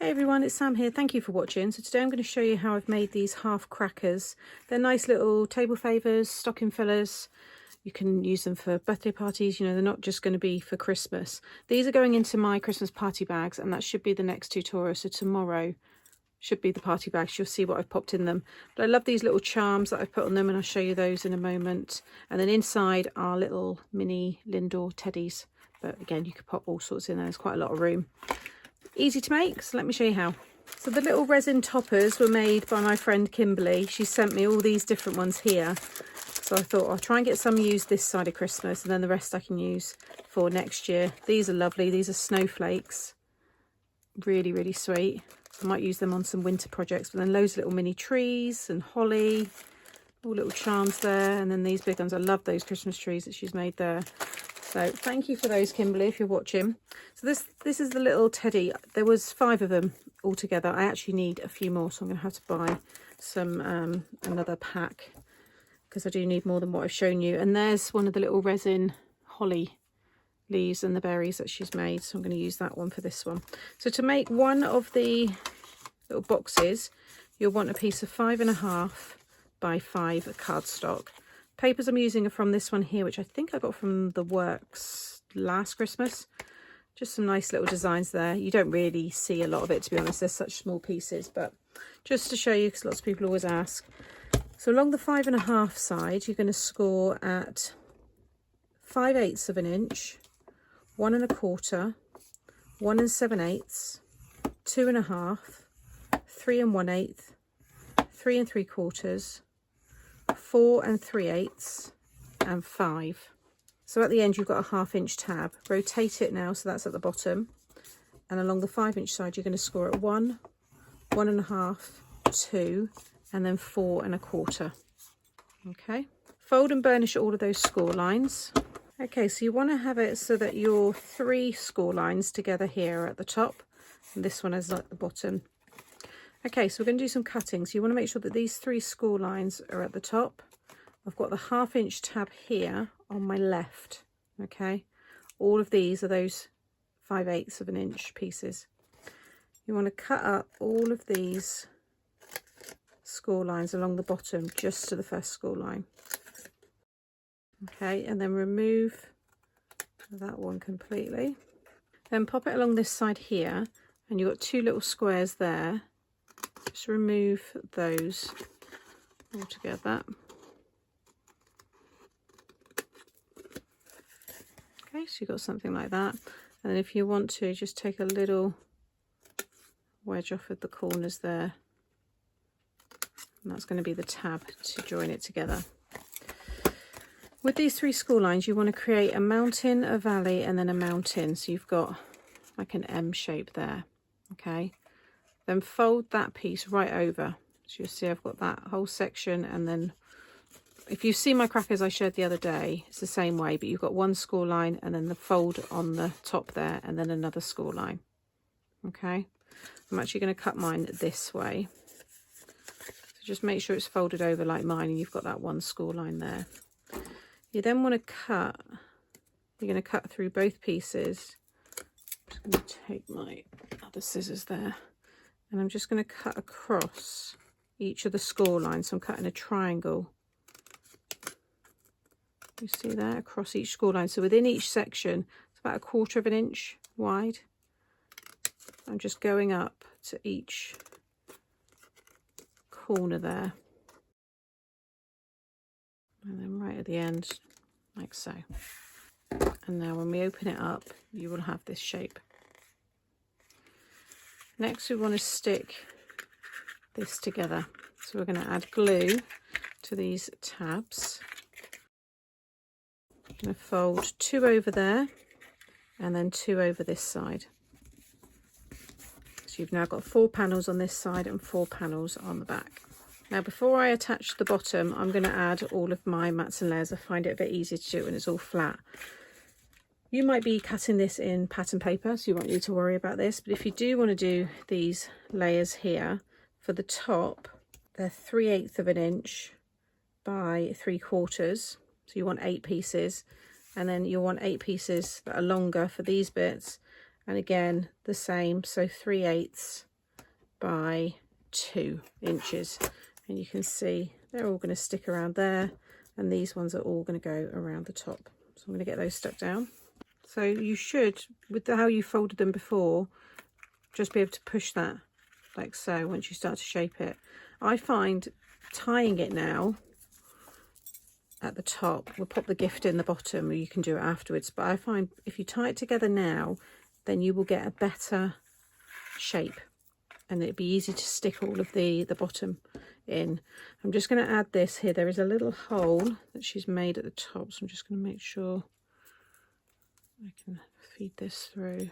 Hey everyone, it's Sam here. Thank you for watching. So today I'm going to show you how I've made these half crackers. They're nice little table favours, stocking fillers. You can use them for birthday parties, you know, they're not just going to be for Christmas. These are going into my Christmas party bags, and that should be the next tutorial. So tomorrow should be the party bags. You'll see what I've popped in them. But I love these little charms that I've put on them, and I'll show you those in a moment. And then inside are little mini Lindor teddies. But again, you could pop all sorts in there. There's quite a lot of room. Easy to make, so let me show you how. So the little resin toppers were made by my friend Kimberly. She sent me all these different ones here. So I thought I'll try and get some used this side of Christmas, and then the rest I can use for next year. These are lovely. These are snowflakes. Really, really sweet. I might use them on some winter projects. But then loads of little mini trees and holly. All little charms there. And then these big ones. I love those Christmas trees that she's made there. So thank you for those, Kimberly, if you're watching. So this is the little teddy. There was 5 of them altogether. I actually need a few more, so I'm going to have to buy some another pack, because I do need more than what I've shown you. And there's one of the little resin holly leaves and the berries that she's made, so I'm going to use that one for this one. So to make one of the little boxes, you'll want a piece of 5.5 by 5 cardstock. Papers I'm using are from this one here, which I think I got from the Works last Christmas. Just some nice little designs there. You don't really see a lot of it, to be honest. They're such small pieces, but just to show you, because lots of people always ask. So along the 5.5 side, you're going to score at 5/8 of an inch, 1 1/4, 1 7/8, 2.5, 3 1/8, 3 3/4, 4 3/8, and 5. So at the end you've got a 1/2 inch tab. Rotate it now, so that's at the bottom, and along the 5 inch side you're going to score at 1, 1 1/2, 2, and then 4 1/4. Okay, fold and burnish all of those score lines. Okay, so you want to have it so that your 3 score lines together here are at the top, and this one is at the bottom. Okay, so we're going to do some cutting. So you want to make sure that these 3 score lines are at the top. I've got the 1/2 inch tab here on my left. Okay, all of these are those 5/8 of an inch pieces. You want to cut up all of these score lines along the bottom, just to the first score line. Okay, and then remove that one completely. Then pop it along this side here, and you've got 2 little squares there. Just remove those all together. Okay, so you've got something like that. And then if you want to, just take a little wedge off of the corners there. And that's going to be the tab to join it together. With these 3 score lines, you want to create a mountain, a valley, and then a mountain. So you've got like an M shape there. Okay. Then fold that piece right over. So you'll see I've got that whole section, and then if you see my crackers I showed the other day, it's the same way, but you've got 1 score line and then the fold on the top there, and then another score line. Okay, I'm actually going to cut mine this way. So just make sure it's folded over like mine, and you've got that 1 score line there. You then want to cut, you're going to cut through both pieces. I'm just going to take my other scissors there. And I'm just going to cut across each of the score lines. So I'm cutting a triangle. You see there, across each score line. So within each section, it's about 1/4 of an inch wide. I'm just going up to each corner there. And then right at the end, like so. And now when we open it up, you will have this shape. Next we want to stick this together. So we're going to add glue to these tabs. I'm going to fold 2 over there and then 2 over this side. So you've now got 4 panels on this side and 4 panels on the back. Now before I attach the bottom, I'm going to add all of my mats and layers. I find it a bit easier to do it when it's all flat. You might be cutting this in pattern paper, so you won't need to worry about this. But if you do want to do these layers here, for the top, they're 3/8 of an inch by 3/4. So you want 8 pieces. And then you'll want 8 pieces that are longer for these bits. And again, the same, so 3/8 by 2 inches, and you can see they're all going to stick around there, and these ones are all going to go around the top. So I'm going to get those stuck down. So you should, with how you folded them before, just be able to push that like so once you start to shape it. I find tying it now at the top, we'll pop the gift in the bottom, or you can do it afterwards, but I find if you tie it together now, then you will get a better shape, and it'd be easy to stick all of the bottom in. I'm just going to add this here. There is a little hole that she's made at the top, so I'm just going to make sure I can feed this through.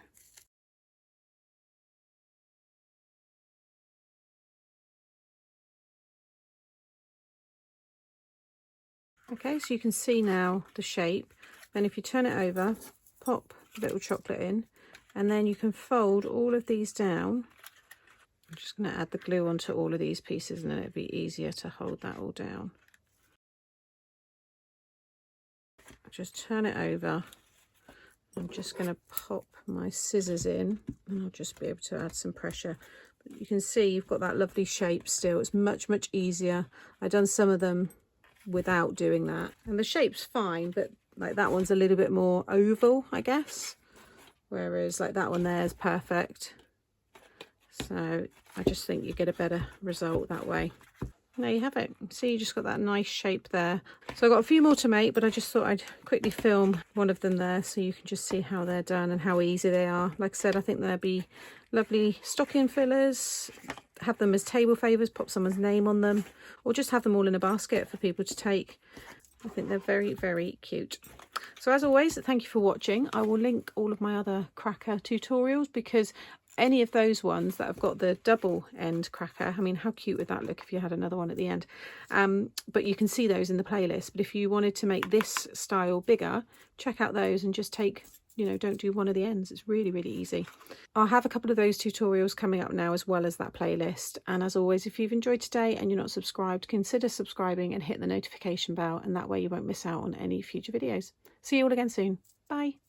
Okay, so you can see now the shape. Then if you turn it over, pop a little chocolate in, and then you can fold all of these down. I'm just going to add the glue onto all of these pieces, and then it'll be easier to hold that all down. Just turn it over. I'm just going to pop my scissors in, and I'll just be able to add some pressure. But you can see you've got that lovely shape still. It's much easier. I've done some of them without doing that, and the shape's fine, but like that one's a little bit more oval, I guess, whereas like that one there is perfect. So I just think you get a better result that way. There you have it. See, you just got that nice shape there. So I've got a few more to make, but I just thought I'd quickly film one of them there so you can just see how they're done and how easy they are. Like I said, I think they'll be lovely stocking fillers. Have them as table favours, pop someone's name on them, or just have them all in a basket for people to take. I think they're very cute. So as always, thank you for watching. I will link all of my other cracker tutorials, because any of those ones that have got the double end cracker, I mean, how cute would that look if you had another one at the end? But you can see those in the playlist. But if you wanted to make this style bigger, check out those and just take, you know, don't do one of the ends. It's really easy. I'll have a couple of those tutorials coming up now, as well as that playlist. And as always, if you've enjoyed today and you're not subscribed, consider subscribing and hit the notification bell, and that way you won't miss out on any future videos. See you all again soon. Bye.